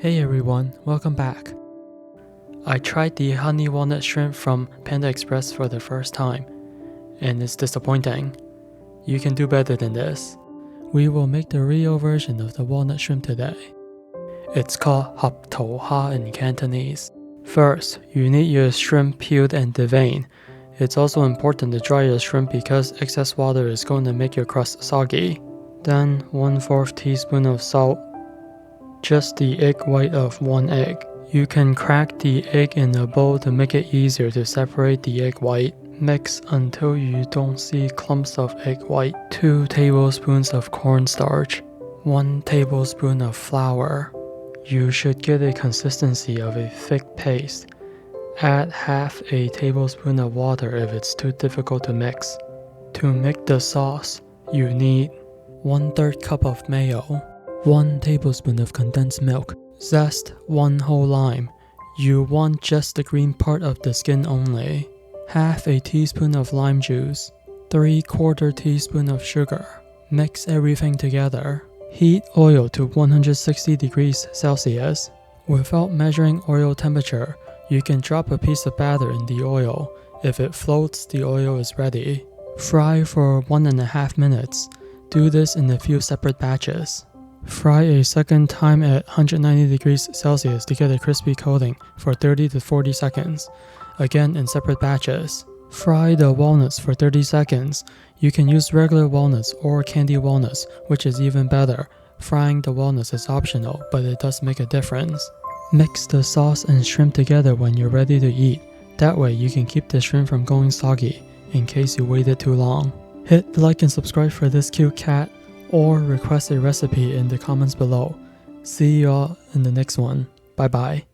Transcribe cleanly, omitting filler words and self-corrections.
Hey everyone, welcome back. I tried the honey walnut shrimp from Panda Express for the first time, and it's disappointing. You can do better than this. We will make the real version of the walnut shrimp today. It's called hap to ha in Cantonese. First, you need your shrimp peeled and deveined. It's also important to dry your shrimp because excess water is going to make your crust soggy. Then 1/4 teaspoon of salt. Just the egg white of 1 egg. You can crack the egg in a bowl to make it easier to separate the egg white. Mix until you don't see clumps of egg white. 2 tablespoons of cornstarch. 1 tablespoon of flour. You should get a consistency of a thick paste. Add half a tablespoon of water if it's too difficult to mix. To make the sauce, you need 1/3 cup of mayo. 1 tablespoon of condensed milk. Zest 1 whole lime. You want just the green part of the skin only. Half a teaspoon of lime juice. 3/4 teaspoon of sugar. Mix everything together. Heat oil to 160 degrees Celsius. Without measuring oil temperature, you can drop a piece of batter in the oil. If it floats, the oil is ready. Fry for 1.5 minutes. Do this in a few separate batches. Fry a second time at 190 degrees Celsius to get a crispy coating for 30 to 40 seconds, again in separate batches. Fry the walnuts for 30 seconds. You can use regular walnuts or candy walnuts, which is even better. Frying the walnuts is optional, but it does make a difference. Mix the sauce and shrimp together when you're ready to eat. That way you can keep the shrimp from going soggy, in case you waited too long. Hit like and subscribe for this cute cat, or request a recipe in the comments below. See y'all in the next one. Bye bye.